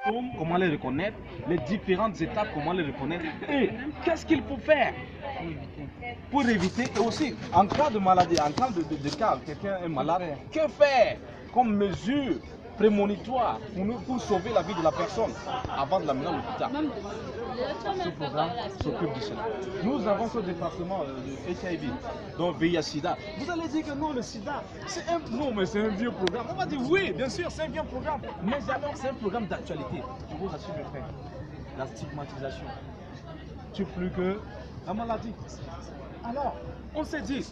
symptômes, comment les reconnaître, les différentes étapes, comment les reconnaître, et qu'est-ce qu'il faut faire pour éviter, et aussi en cas de maladie, en cas de cas, quelqu'un est malade, que faire comme mesure prémonitoire pour sauver la vie de la personne avant de l'amener à l'hôpital. Ce programme s'occupe de cela. Nous avons ce département de HIV, donc VIH-Sida. Vous allez dire que non, le sida, c'est un vieux programme. On va dire oui, bien sûr, c'est un vieux programme, mais alors c'est un programme d'actualité. Je vous assure, mes frères, la stigmatisation tue plus que la maladie. Alors, on s'est dit,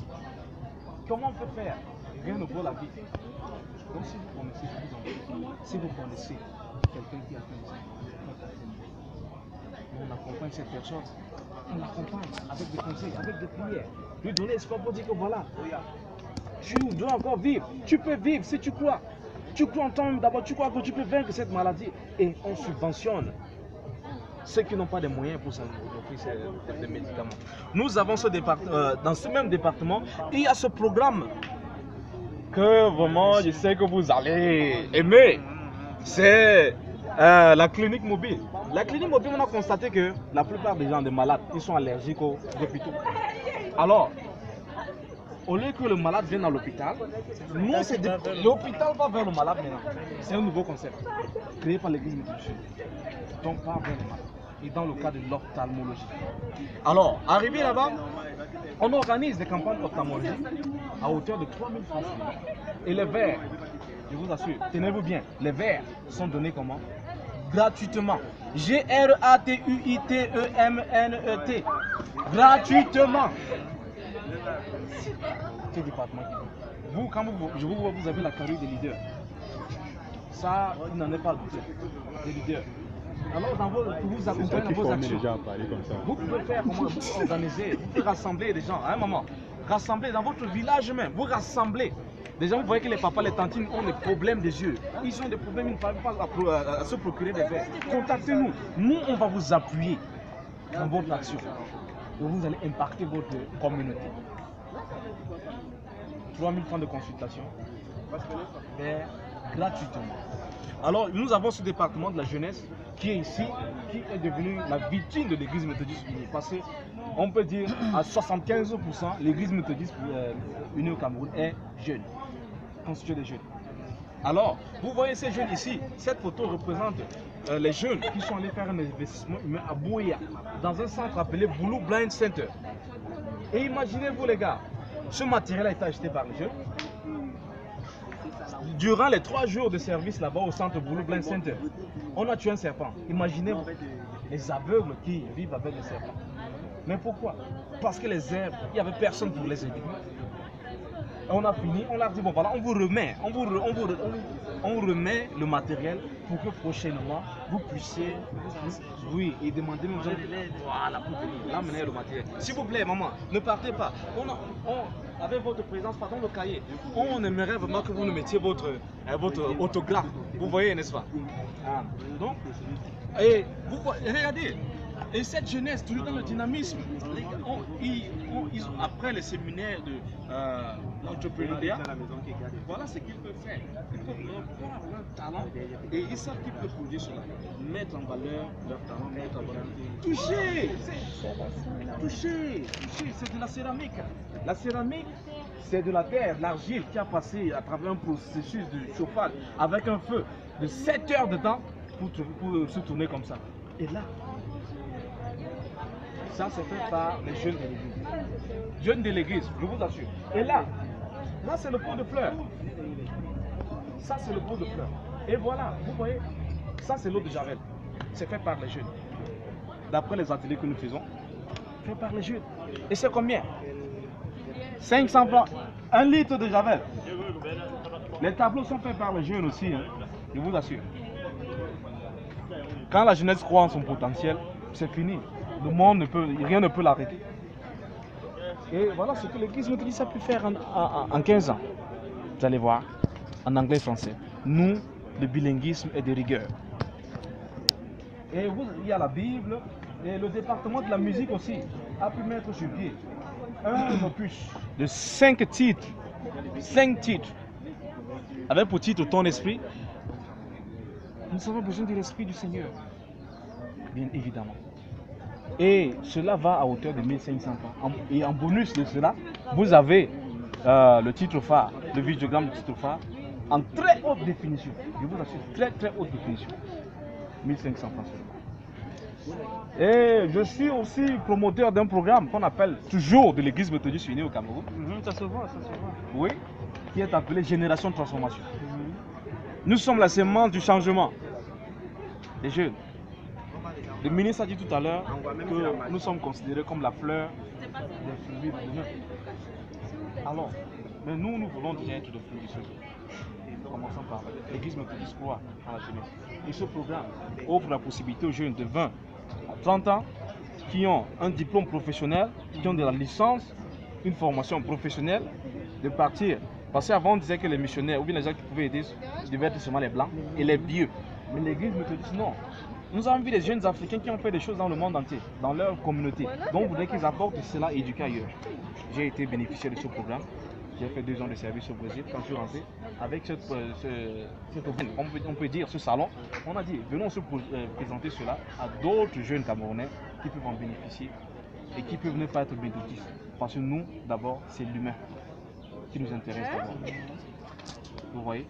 comment on peut faire? Rien ne vaut la vie. Donc si vous connaissez quelqu'un qui a fait ça, on accompagne cette personne, on l'accompagne avec des conseils, avec des prières, lui donner espoir pour dire que voilà, tu dois encore vivre, tu peux vivre si tu crois. Tu crois en toi même d'abord, tu crois que tu peux vaincre cette maladie. Et on subventionne ceux qui n'ont pas de moyens pour s'en offrir des médicaments. Nous avons ce département, dans ce même département, il y a ce programme que vraiment je sais que vous allez aimer. C'est la clinique mobile. La clinique mobile, on a constaté que la plupart des gens, des malades, ils sont allergiques aux hôpitaux. Alors, au lieu que le malade vienne à l'hôpital, nous, l'hôpital va vers le malade maintenant. C'est un nouveau concept créé par l'église méthodiste. Donc, pas vers le malade. Et dans le cas de l'ophtalmologie. Alors, arrivé là-bas, on organise des campagnes d'ophtalmologie à hauteur de 3000 francs. Et les verres, je vous assure, tenez-vous bien, les verres sont donnés comment? Gratuitement. Gratuitement. Gratuitement. Quel département qui dit? Vous, quand je vous vois, vous avez la carrure des leaders. Ça, vous n'en êtes pas douté. Des leaders. Alors, pour vous accompagner dans vos actions, vous pouvez faire comment? Vous organiser, vous pouvez rassembler des gens à un moment. Rassembler dans votre village même, vous rassemblez. Les gens, vous voyez que les papas, les tantines ont des problèmes des yeux. Ils ont des problèmes, ils ne parviennent pas à se procurer des verres. Contactez-nous. Nous, on va vous appuyer dans votre action. Et vous allez impacter votre communauté. 3000 francs de consultation, mais gratuitement. Alors, nous avons ce département de la jeunesse qui est ici, qui est devenu la vitrine de l'église méthodiste unie. Parce qu'on peut dire à 75%, l'église méthodiste unie au Cameroun est jeune, constituée de jeunes. Alors, vous voyez ces jeunes ici, cette photo représente les jeunes qui sont allés faire un investissement humain à Bouya, dans un centre appelé Boulou Blind Center. Et imaginez-vous les gars, ce matériel a été acheté par les jeunes. Durant les 3 jours de service là-bas au centre Boulou Blind Center, on a tué un serpent. Imaginez-vous, les aveugles qui vivent avec les serpents. Mais pourquoi? Parce que les herbes, il n'y avait personne pour les aider. On a fini, on leur dit, bon voilà, on vous remet, on remet le matériel pour que prochainement, vous puissiez, oui, et demander aux gens, voilà, pour venir, l'amener le matériel. S'il vous plaît, maman, ne partez pas. Avec votre présence, pardon, le cahier, on aimerait vraiment que vous nous mettiez votre autographe. Vous voyez, n'est-ce pas? Donc, et vous regardez, et cette jeunesse, toujours dans le dynamisme, après les séminaires de l'entrepreneuriat, voilà ce qu'ils peuvent faire. Ils peuvent voir leur talent et ils savent qu'ils peuvent produire cela. Mettre en valeur leur talent, mettre en valeur. Toucher, c'est de la céramique. La céramique, c'est de la terre, de l'argile qui a passé à travers un processus de chauffage avec un feu de 7 heures de temps pour se tourner comme ça. Et là, ça c'est fait par les jeunes de l'église. Jeunes de l'église, je vous assure. Et là c'est le pot de fleurs. Ça c'est le pot de fleurs. Et voilà, vous voyez, ça c'est l'eau de Javel. C'est fait par les jeunes. D'après les ateliers que nous faisons, fait par les jeunes. Et c'est combien? 500 francs. 1 litre de Javel. Les tableaux sont faits par les jeunes aussi, hein, je vous assure. Quand la jeunesse croit en son potentiel, c'est fini. Le monde rien ne peut l'arrêter. Et voilà ce que l'église méthodiste a pu faire en 15 ans. Vous allez voir, en anglais et français. Nous, le bilinguisme est de rigueur. Et il y a la Bible, et le département de la musique aussi a pu mettre sur pied un opus de 5 titres. 5 titres. Avec pour titre Ton esprit, Nous avons besoin de l'Esprit du Seigneur, bien évidemment. Et cela va à hauteur de 1500 francs. Et en bonus de cela, vous avez le titre phare, le vidéogramme du titre phare, en très haute définition. Je vous assure, très haute définition. 1500 francs seulement. Et je suis aussi promoteur d'un programme qu'on appelle toujours de l'Église méthodiste unie au Cameroun. Ça se voit, ça se voit. Oui, qui est appelé Génération de Transformation. Nous sommes la semence du changement des jeunes. Le ministre a dit tout à l'heure que nous sommes considérés comme la fleur des fruits de demain. Alors, mais nous voulons déjà être des fruits du Seigneur. Commençons par l'Église méthodiste croit à la jeunesse. Et ce programme offre la possibilité aux jeunes de 20 à 30 ans qui ont un diplôme professionnel, qui ont de la licence, une formation professionnelle, de partir. Parce qu'avant on disait que les missionnaires ou bien les gens qui pouvaient aider devaient être seulement les blancs et les vieux. Mais l'Église méthodiste, non. Nous avons vu des jeunes Africains qui ont fait des choses dans le monde entier, dans leur communauté. Donc, on voudrait qu'ils apportent cela éduqué ailleurs. J'ai été bénéficiaire de ce programme. J'ai fait 2 ans de service au Brésil. Quand je suis rentré, avec on peut dire ce salon, on a dit venons se présenter cela à d'autres jeunes Camerounais qui peuvent en bénéficier et qui peuvent ne pas être méthodistes. Parce que nous, d'abord, c'est l'humain qui nous intéresse d'abord. Vous voyez?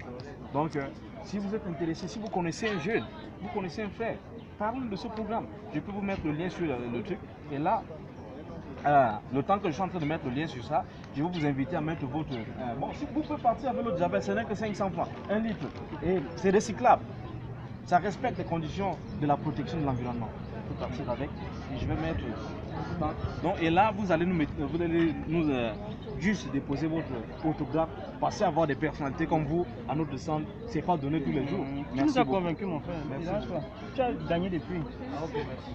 Donc, si vous êtes intéressé, si vous connaissez un jeune, vous connaissez un frère, parlez de ce programme. Je peux vous mettre le lien sur le truc. Et là, le temps que je suis en train de mettre le lien sur ça, je vais vous inviter à mettre votre... bon, si vous pouvez partir avec l'autre diabète, ce n'est que 500 francs, 1 litre. Et c'est recyclable. Ça respecte les conditions de la protection de l'environnement. Vous pouvez partir avec. Et je vais mettre... Donc, et là, vous allez nous juste déposer votre autographe, passer à avoir des personnalités comme vous à notre centre. Ce n'est pas donné tous les jours. Tu nous as convaincu, mon frère. Merci. Tu as gagné des prix. Ah, ok, merci.